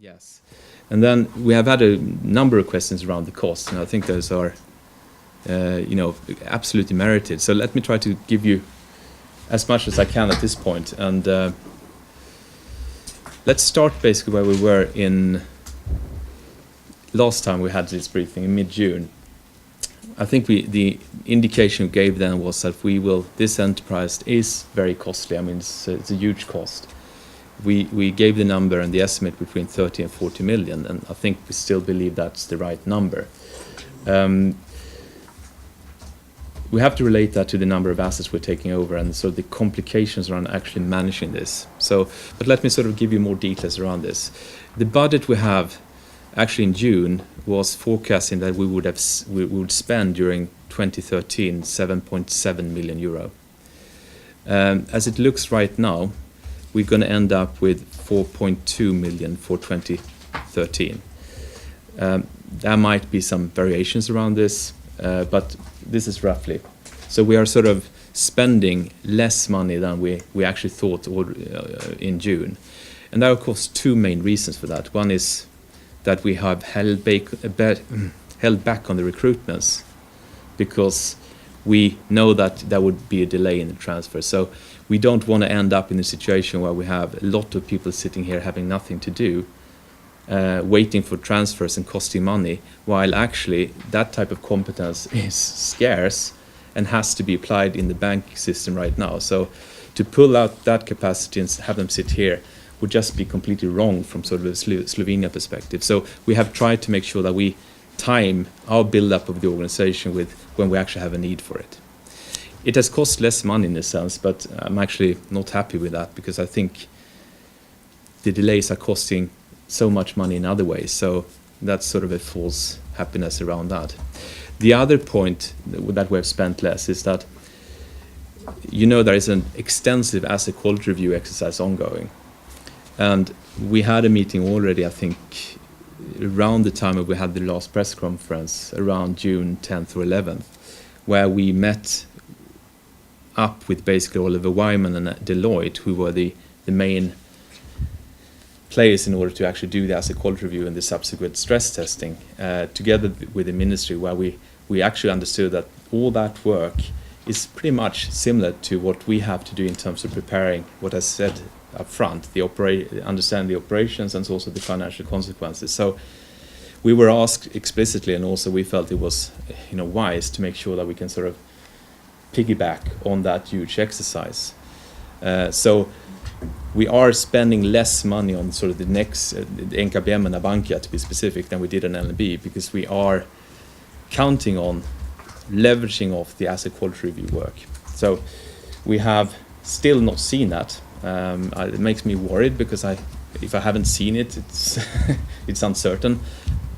Yes. And then we have had a number of questions around the cost, and I think those are, absolutely merited. So let me try to give you as much as I can at this point. And let's start basically where we were in last time we had this briefing in mid-June. I think the indication we gave then was that this enterprise is very costly. I mean, it's a huge cost. We gave the number and the estimate between 30 and 40 million, and I think we still believe that's the right number. We have to relate that to the number of assets we're taking over and sort of the complications around actually managing this. But let me sort of give you more details around this. The budget we have actually in June was forecasting that we would spend during 2013 7.7 million euro. As it looks right now, we're going to end up with 4.2 million for 2013. There might be some variations around this, but this is roughly. So we are sort of spending less money than we actually thought in June. And there are, of course, two main reasons for that. One is that we have held back on the recruitments because we know that there would be a delay in the transfer. So we don't want to end up in a situation where we have a lot of people sitting here having nothing to do, waiting for transfers and costing money, while actually that type of competence is scarce and has to be applied in the bank system right now. So to pull out that capacity and have them sit here would just be completely wrong from sort of a Slovenia perspective. So we have tried to make sure that we time our build-up of the organization with when we actually have a need for it. It has cost less money in a sense, but I'm actually not happy with that because I think the delays are costing so much money in other ways. So that's sort of a false happiness around that. The other point that we have spent less is that, there is an extensive asset quality review exercise ongoing. And we had a meeting already, I think, around the time we had the last press conference, around June 10th or 11th, where we met up with basically Oliver Wyman and Deloitte, who were the main players in order to actually do the asset quality review and the subsequent stress testing, together with the ministry, where we actually understood that all that work is pretty much similar to what we have to do in terms of preparing what I said up front, understand the operations and also the financial consequences. So we were asked explicitly, and also we felt it was wise to make sure that we can sort of piggyback on that huge exercise. So we are spending less money on sort of the next NKBM and Abankia, to be specific, than we did on LNB, because we are counting on leveraging off the asset quality review work. So we have still not seen that. It makes me worried because if I haven't seen it, it's uncertain.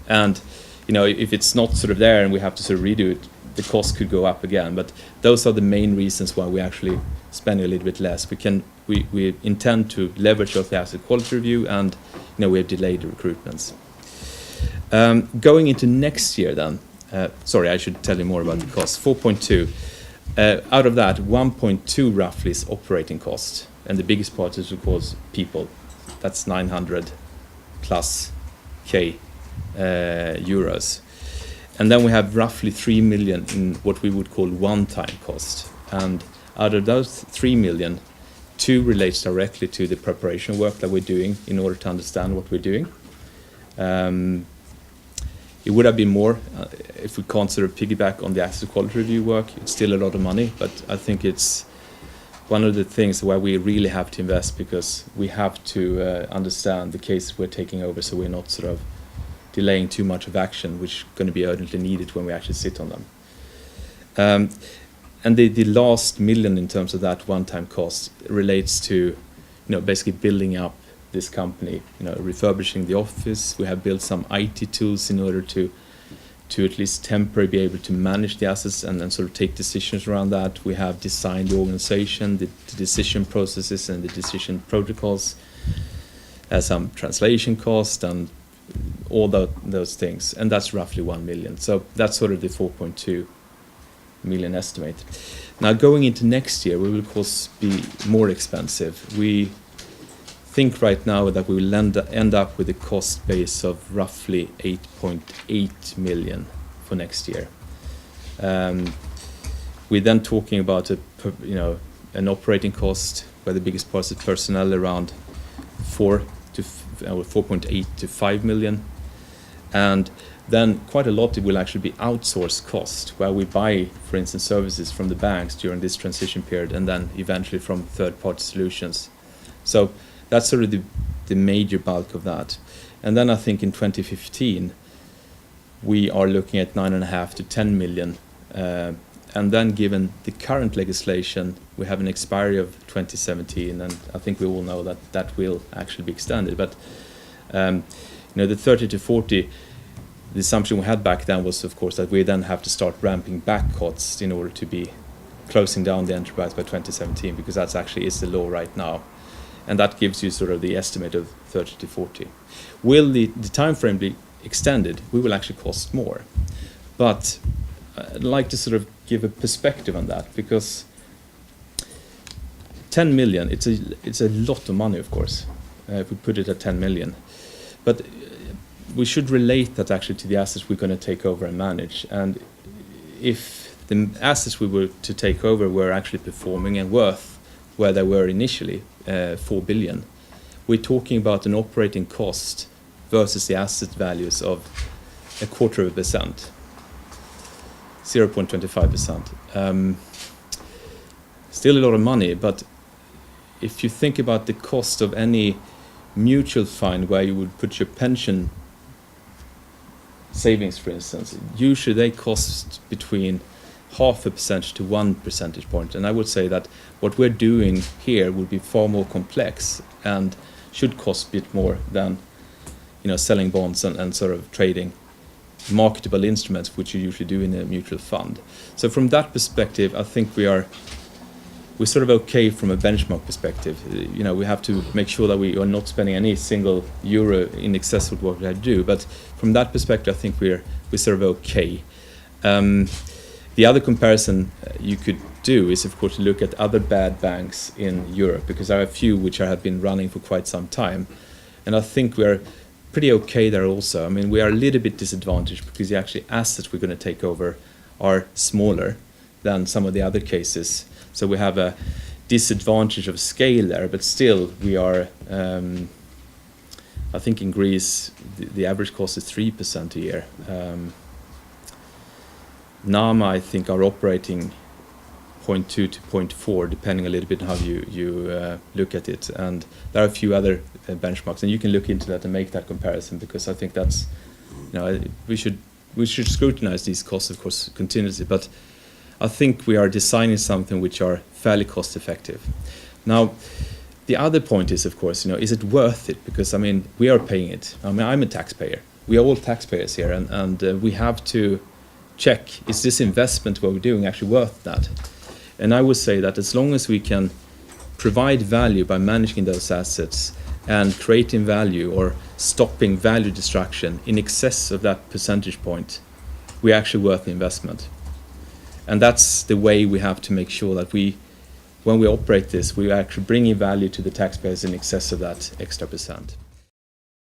And if it's not sort of there and we have to sort of redo it, the cost could go up again. But those are the main reasons why we actually spend a little bit less. We intend to leverage off the asset quality review, and we have delayed the recruitments. Going into next year then, sorry, I should tell you more about the cost. 4.2. Out of that, 1.2 roughly is operating cost. And the biggest part is, of course, people. That's 900 plus K euros. And then we have roughly 3 million in what we would call one-time cost. And out of those 3 million, 2 relates directly to the preparation work that we're doing in order to understand what we're doing. It would have been more if we can't sort of piggyback on the asset quality review work. It's still a lot of money, but I think it's one of the things where we really have to invest, because we have to understand the cases we're taking over, so we're not sort of delaying too much of action, which is going to be urgently needed when we actually sit on them. And the last million in terms of that one-time cost relates to, basically building up this company, refurbishing the office. We have built some IT tools in order to at least temporarily be able to manage the assets and sort of take decisions around that. We have designed the organization, the decision processes and the decision protocols, some translation cost and all those things. And that's roughly 1 million. So that's sort of the 4.2 million estimate. Now going into next year, we will of course be more expensive. We think right now that we will end up with a cost base of roughly 8.8 million for next year. We're then talking about an operating cost where the biggest part is personnel, around 4.8 to 5 million, and then quite a lot will actually be outsourced cost, where we buy, for instance, services from the banks during this transition period, and then eventually from third-party solutions. So that's sort of the major bulk of that. And then I think in 2015 we are looking at 9.5 to 10 million. And then given the current legislation, we have an expiry of 2017, and I think we all know that that will actually be extended. But the 30 to 40, the assumption we had back then was, of course, that we then have to start ramping back costs in order to be closing down the enterprise by 2017, because that's actually is the law right now. And that gives you sort of the estimate of 30 to 40. Will the time frame be extended? We will actually cost more. But I'd like to sort of give a perspective on that, because 10 million, it's a lot of money, of course, if we put it at 10 million. But we should relate that actually to the assets we're going to take over and manage. And if the assets we were to take over were actually performing and worth where they were initially, 4 billion, we're talking about an operating cost versus the asset values of 0.25%. 0.25%. Still a lot of money, but if you think about the cost of any mutual fund where you would put your pension savings, for instance, usually they cost between 0.5% to 1 percentage point. And I would say that what we're doing here would be far more complex and should cost a bit more than selling bonds and sort of trading marketable instruments, which you usually do in a mutual fund. So from that perspective, I think we're sort of okay from a benchmark perspective. We have to make sure that we are not spending any single euro in excess of what we have to do. But from that perspective, I think we're sort of okay. The other comparison you could do is, of course, to look at other bad banks in Europe, because there are a few which have been running for quite some time, and I think we're pretty okay there also. I mean, we are a little bit disadvantaged because the actually assets we're going to take over are smaller than some of the other cases. So we have a disadvantage of scale there, but still we are, I think in Greece, the average cost is 3% a year. NAMA, I think, are operating 0.2 to 0.4, depending a little bit on how you look at it. And there are a few other benchmarks, and you can look into that and make that comparison, because I think that's, we should scrutinize these costs, of course, continuously. But I think we are designing something which are fairly cost effective. Now, the other point is, of course, is it worth it? Because, I mean, we are paying it. I mean, I'm a taxpayer. We are all taxpayers here, and we have to check, is this investment what we're doing actually worth that? And I would say that as long as we can provide value by managing those assets and creating value or stopping value destruction in excess of that percentage point, we're actually worth the investment. And that's the way we have to make sure that when we operate this, we're actually bringing value to the taxpayers in excess of that extra percent.